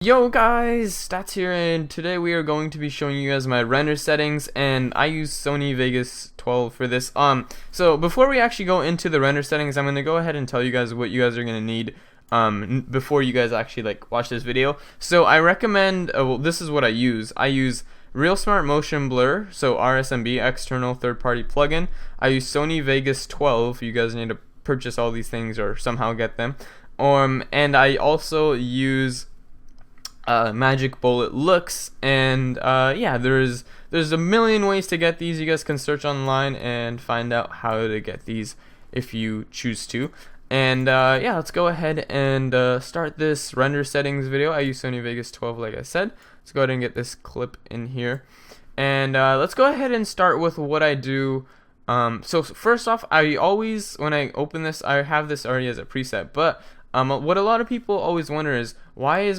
Yo guys, Stats here, and today we are going to be showing you guys my render settings, and I use Sony Vegas 12 for this. So before we actually go into the render settings, I'm going to go ahead and tell you guys what you guys are going to need before you guys actually watch this video. So I recommend, well, this is what I use. I use Real Smart Motion Blur, so RSMB, external third-party plugin. I use Sony Vegas 12. You guys need to purchase all these things or somehow get them. And I also use Magic Bullet looks, and yeah, there's a million ways to get these. You guys can search online and find out how to get these if you choose to. And yeah, let's go ahead and start this render settings video. I use Sony Vegas 12, like I said. Let's go ahead and get this clip in here, and let's go ahead and start with what I do. So first off, I always, when I open this, I have this already as a preset, but what a lot of people always wonder is, why does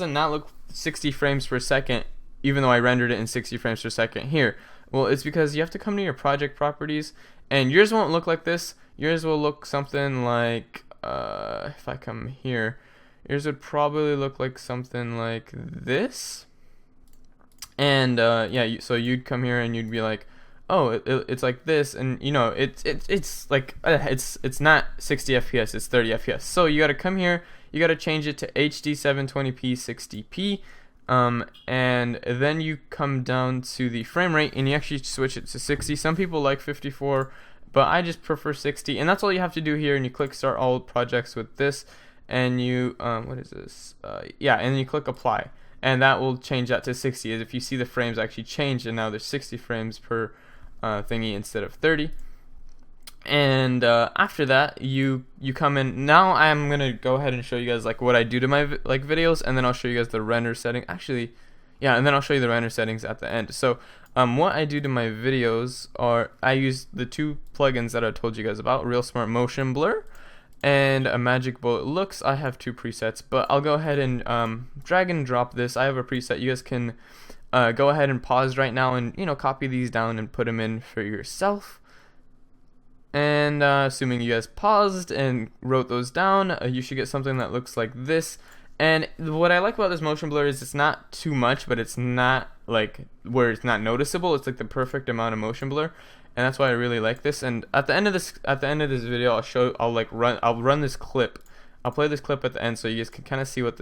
it not look 60 frames per second even though I rendered it in 60 frames per second here? Well, it's because you have to come to your project properties, and yours won't look like this. Yours will look something like, if I come here, yours would probably look like something like this. And yeah, so you'd come here and you'd be like, oh, it's like this, and you know, it's like it's not 60 FPS, it's 30 FPS. So you gotta come here, you gotta change it to HD 720p 60p, and then you come down to the frame rate and you actually switch it to 60. Some people like 54, but I just prefer 60, and that's all you have to do here. And you click start all projects with this, and you what is this? Yeah, and you click apply, and that will change that to 60. As if you see the frames actually change, and now there's 60 frames per thingy instead of 30. And after that, you come in. Now I'm gonna go ahead and show you guys like what I do to my videos, and then I'll show you guys the render setting. Actually, yeah, and then I'll show you the render settings at the end. So what I do to my videos are, I use the two plugins that I told you guys about, Real Smart Motion Blur and a Magic Bullet Looks. I have two presets, but I'll go ahead and drag and drop this. I have a preset. You guys can go ahead and pause right now and, you know, copy these down and put them in for yourself. And assuming you guys paused and wrote those down, you should get something that looks like this. And what I like about this motion blur is it's not too much, but it's not like where it's not noticeable. It's like the perfect amount of motion blur, and that's why I really like this. And at the end of this video, I'll run this clip. I'll play this clip at the end so you guys can kind of see what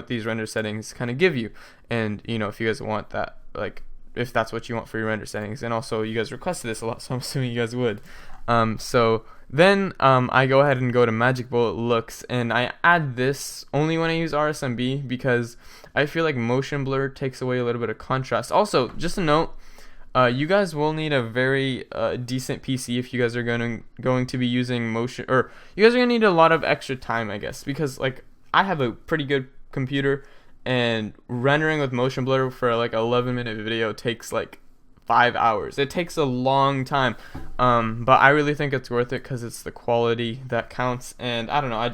these render settings kind of give you, and you know, if you guys want that, like if that's what you want for your render settings. And also, you guys requested this a lot, so I'm assuming you guys would. So then I go ahead and go to Magic Bullet Looks, and I add this only when I use RSMB because I feel like motion blur takes away a little bit of contrast. Also, just a note, you guys will need a very decent PC if you guys are going to be using motion, or you guys are gonna need a lot of extra time, I guess, because like I have a pretty good computer, and rendering with motion blur for like 11-minute video takes like 5 hours. It takes a long time, but I really think it's worth it because it's the quality that counts. And I don't know,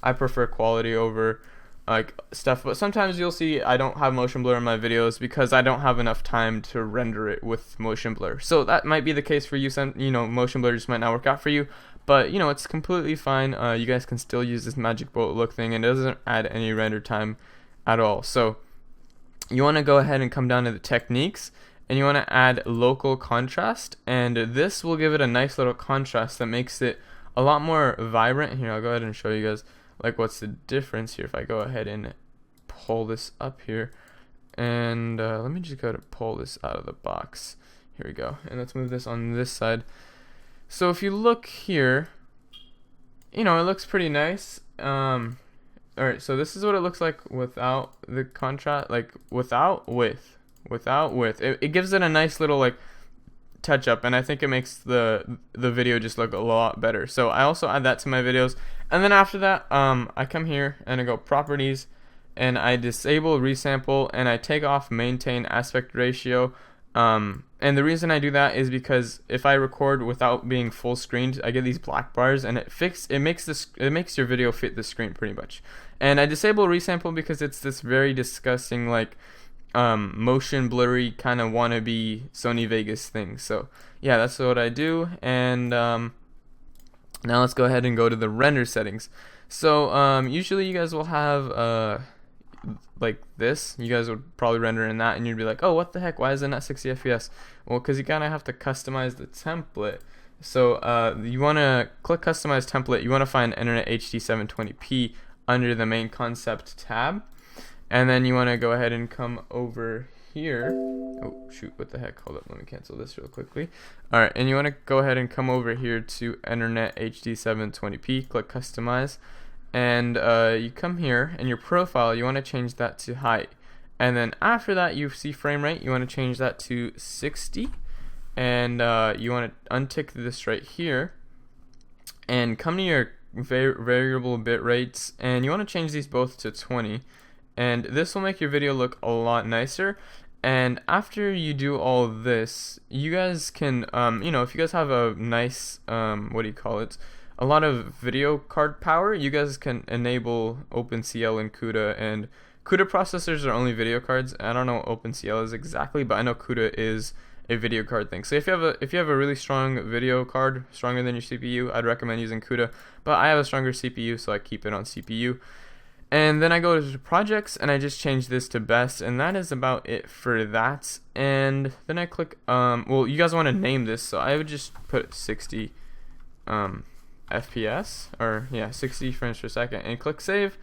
I prefer quality over like stuff. But sometimes you'll see I don't have motion blur in my videos because I don't have enough time to render it with motion blur. So that might be the case for you. You know, motion blur just might not work out for you, but you know, it's completely fine. You guys can still use this Magic Bullet look thing, and it doesn't add any render time at all. So you want to go ahead and come down to the techniques, and you want to add local contrast, and this will give it a nice little contrast that makes it a lot more vibrant. Here, I'll go ahead and show you guys like what's the difference here. If I go ahead and pull this up here, and let me just go to pull this out of the box. Here we go, and let's move this on this side. So if you look here, you know, it looks pretty nice. Alright, so this is what it looks like without the contrast, like without width. It gives it a nice little like touch up, and I think it makes the video just look a lot better. So I also add that to my videos, and then after that I come here and I go properties, and I disable resample, and I take off maintain aspect ratio. And the reason I do that is because if I record without being full screened, I get these black bars, and it makes your video fit the screen pretty much. And I disable resample because it's this very disgusting like motion blurry kind of wannabe Sony Vegas thing. So yeah, that's what I do. And now let's go ahead and go to the render settings. So usually you guys will have like this, you guys would probably render in that, and you'd be like, oh, what the heck, why is it not 60 FPS? Well, because you kind of have to customize the template. So you want to click customize template. You want to find Internet HD 720p under the main concept tab, and then you want to go ahead and come over here. Oh shoot, what the heck, hold up, let me cancel this real quickly. Alright, and you want to go ahead and come over here to Internet HD 720p, click customize, and you come here, and your profile, you want to change that to height, and then after that you see frame rate, you want to change that to 60, and you want to untick this right here, and come to your variable bit rates, and you want to change these both to 20, and this will make your video look a lot nicer. And after you do all this, you guys can, you know, if you guys have a nice, what do you call it, a lot of video card power, you guys can enable OpenCL and CUDA, and CUDA processors are only video cards. I don't know what OpenCL is exactly, but I know CUDA is a video card thing. So if you have a really strong video card, stronger than your CPU, I'd recommend using CUDA, but I have a stronger CPU, so I keep it on CPU. And then I go to projects, and I just change this to best, and that is about it for that. And then I click, well, you guys want to name this, so I would just put 60 FPS, or yeah, 60 frames per second, and click save.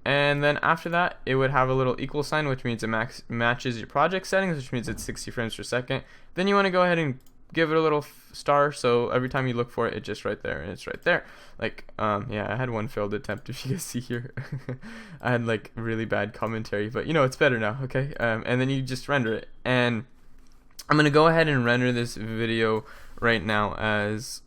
And then after that, it would have a little equal sign, which means it matches your project settings, which means it's 60 frames per second. Then you want to go ahead and give it a little star, so every time you look for it, it's just right there, and it's right there. Like, yeah, I had one failed attempt, if you guys see here. I had like really bad commentary, but you know, it's better now, okay? And then you just render it, and I'm gonna go ahead and render this video right now as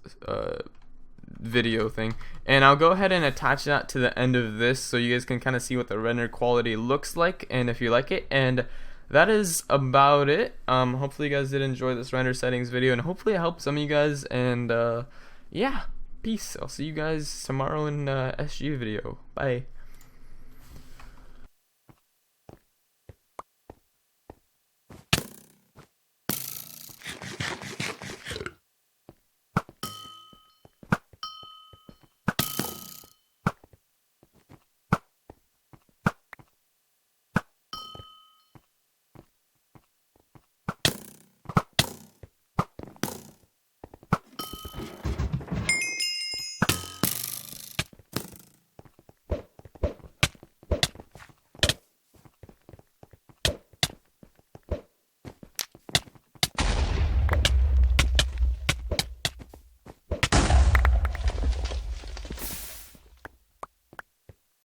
video thing, and I'll go ahead and attach that to the end of this so you guys can kind of see what the render quality looks like, and if you like it. And that is about it. Hopefully you guys did enjoy this render settings video, and hopefully it helped some of you guys. And yeah, peace. I'll see you guys tomorrow in SG video. Bye.